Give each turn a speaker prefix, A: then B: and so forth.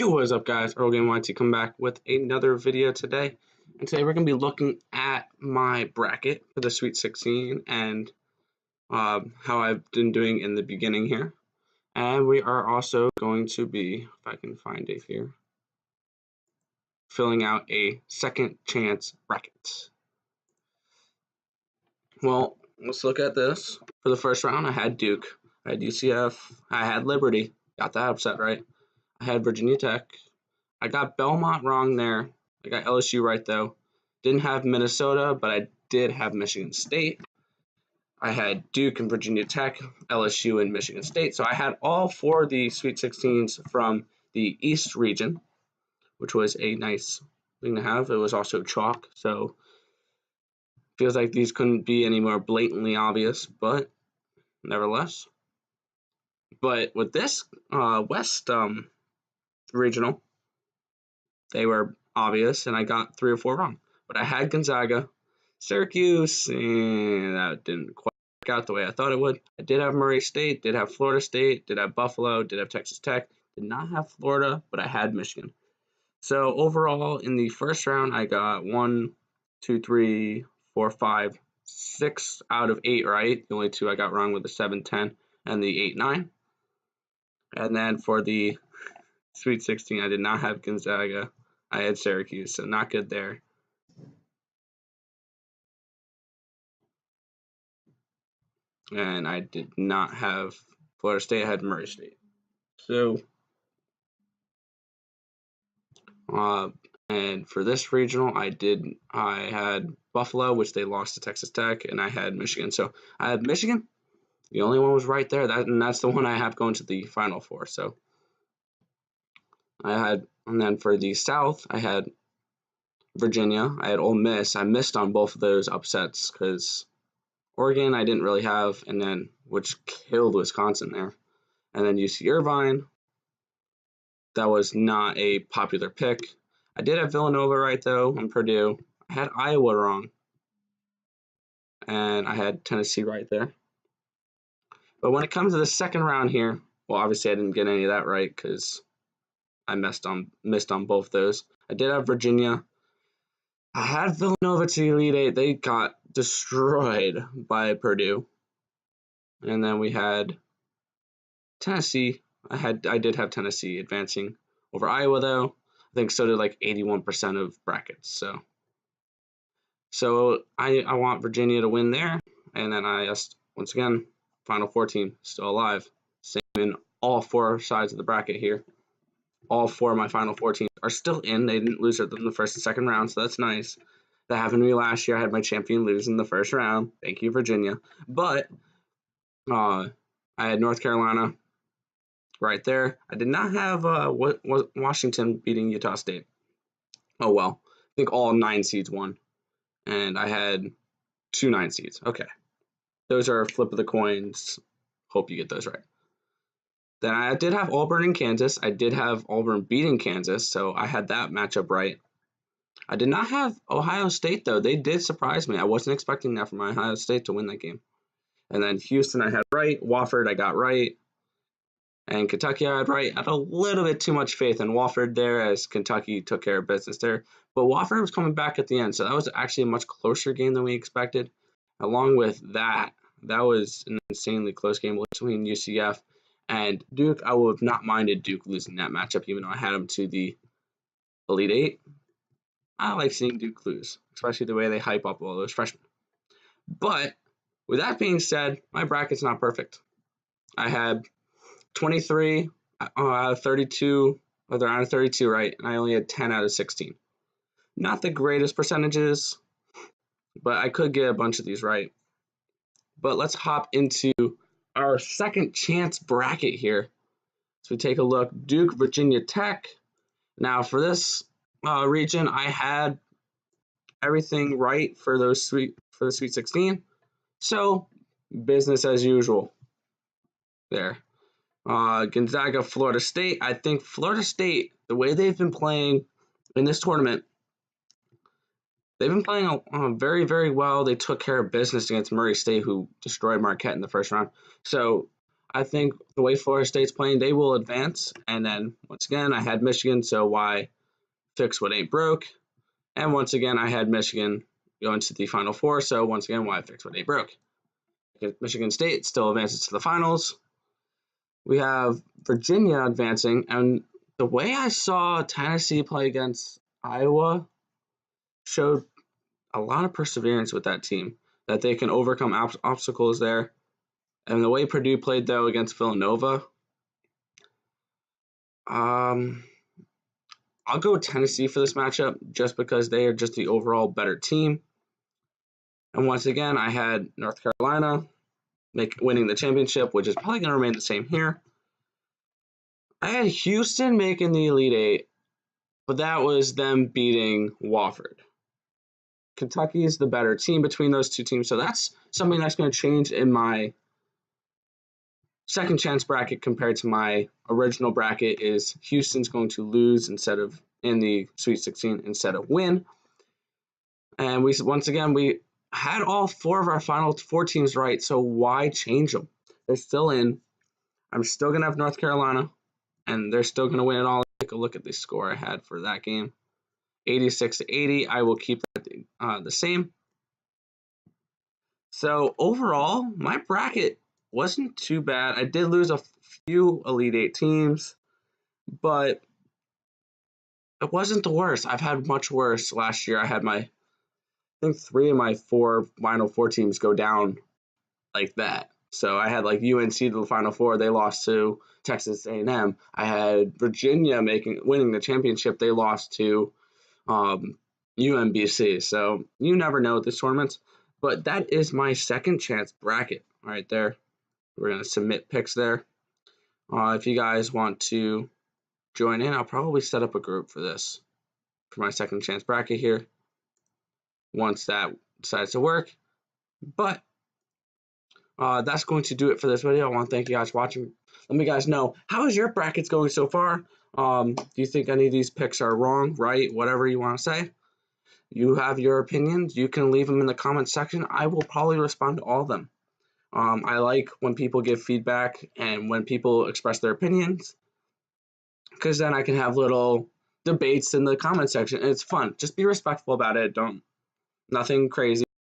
A: What is up, guys? Earl Game YT come back with another video today. And today we're going to be looking at my bracket for the Sweet 16 and how I've been doing in the beginning here. And we are also going to be, if I can find it here, filling out a second chance bracket. Well, let's look at this. For the first round, I had Duke, I had UCF, I had Liberty, got that upset right. I had Virginia Tech. I got Belmont wrong there. I got LSU right, though. Didn't have Minnesota, but I did have Michigan State. I had Duke and Virginia Tech, LSU and Michigan State. So I had all four of the Sweet 16s from the East region, which was a nice thing to have. It was also chalk, so feels like these couldn't be any more blatantly obvious, but nevertheless. But with this West regional, they were obvious, and I got 3 or 4 wrong. But I had Gonzaga, Syracuse, and that didn't quite work out the way I thought it would. I did have Murray State, did have Florida State, did have Buffalo, did have Texas Tech, did not have Florida, but I had Michigan. So overall, in the first round, I got 1, 2, 3, 4, 5, 6 out of 8 right. The only 2 I got wrong were the 7, 10, and the 8, 9. And then for the Sweet 16, I did not have Gonzaga. I had Syracuse, so not good there. And I did not have Florida State. I had Murray State. So, and for this regional, I had Buffalo, which they lost to Texas Tech, and I had Michigan. So I had Michigan. The only one was right there. And that's the one I have going to the Final Four. So I had, and then for the South, I had Virginia. I had Ole Miss. I missed on both of those upsets because Oregon I didn't really have, and then which killed Wisconsin there. And then UC Irvine, that was not a popular pick. I did have Villanova right, though, and Purdue. I had Iowa wrong. And I had Tennessee right there. But when it comes to the second round here, well, obviously I didn't get any of that right because I missed on both those. I did have Virginia. I had Villanova to the Elite Eight. They got destroyed by Purdue. And then we had Tennessee. I did have Tennessee advancing over Iowa, though. I think so did like 81% of brackets. So I want Virginia to win there. And then I just, once again, Final Four team still alive. Same in all 4 sides of the bracket here. All 4 of my Final Four teams are still in. They didn't lose in the first and second round, so that's nice. That happened to me last year. I had my champion lose in the first round. Thank you, Virginia. But I had North Carolina right there. I did not have Washington beating Utah State. Oh, well. I think all 9 seeds won. And I had 2 9 seeds. Okay. Those are flip of the coins. Hope you get those right. Then I did have Auburn and Kansas. I did have Auburn beating Kansas, so I had that matchup right. I did not have Ohio State, though. They did surprise me. I wasn't expecting that from Ohio State to win that game. And then Houston I had right. Wofford I got right. And Kentucky I had right. I had a little bit too much faith in Wofford there as Kentucky took care of business there. But Wofford was coming back at the end, so that was actually a much closer game than we expected. Along with that, that was an insanely close game between UCF and Duke. I would have not minded Duke losing that matchup, even though I had them to the Elite Eight. I like seeing Duke lose, especially the way they hype up all those freshmen. But with that being said, my bracket's not perfect. I had 23 out of 32, whether out of 32 right, and I only had 10 out of 16. Not the greatest percentages, but I could get a bunch of these right. But let's hop into our second chance bracket here. So we take a look. Duke, Virginia Tech. Now for this region, I had everything right for the Sweet 16. So business as usual there. Gonzaga, Florida State. I think Florida State, the way they've been playing in this tournament, they've been playing very, very well. They took care of business against Murray State, who destroyed Marquette in the first round. So I think the way Florida State's playing, they will advance. And then once again, I had Michigan, so why fix what ain't broke? And once again, I had Michigan going to the Final Four, so once again, why fix what ain't broke? Michigan State still advances to the finals. We have Virginia advancing, and the way I saw Tennessee play against Iowa showed a lot of perseverance with that team, that they can overcome obstacles there. And the way Purdue played, though, against Villanova, I'll go with Tennessee for this matchup just because they are just the overall better team. And once again, I had North Carolina winning the championship, which is probably going to remain the same here. I had Houston making the Elite Eight, but that was them beating Wofford. Kentucky is the better team between those two teams, so that's something that's going to change in my second chance bracket compared to my original bracket. Is Houston's going to lose instead of in the Sweet 16 instead of win. And we had all 4 of our final 4 teams right, so why change them? They're still in. I'm still going to have North Carolina, and they're still going to win it all. Take a look at the score I had for that game. 86-80. I will keep that the same. So overall, my bracket wasn't too bad. I did lose a few Elite Eight teams, but it wasn't the worst. I've had much worse. Last year, I had I think 3 of my 4 Final Four teams go down like that. So I had like UNC to the Final Four. They lost to Texas A&M. I had Virginia winning the championship. They lost to UMBC. So you never know with these tournaments. But that is my second chance bracket right there. We're going to submit picks there. If you guys want to join in, I'll probably set up a group for this, for my second chance bracket here, once that decides to work. But that's going to do it for this video. I want to thank you guys for watching. Let me guys know, how is your brackets going so far? Do you think any of these picks are wrong, right, whatever you want to say? You have your opinions. You can leave them in the comments section. I will probably respond to all of them. I like when people give feedback and when people express their opinions, because then I can have little debates in the comment section, and it's fun. Just be respectful about it. Nothing crazy.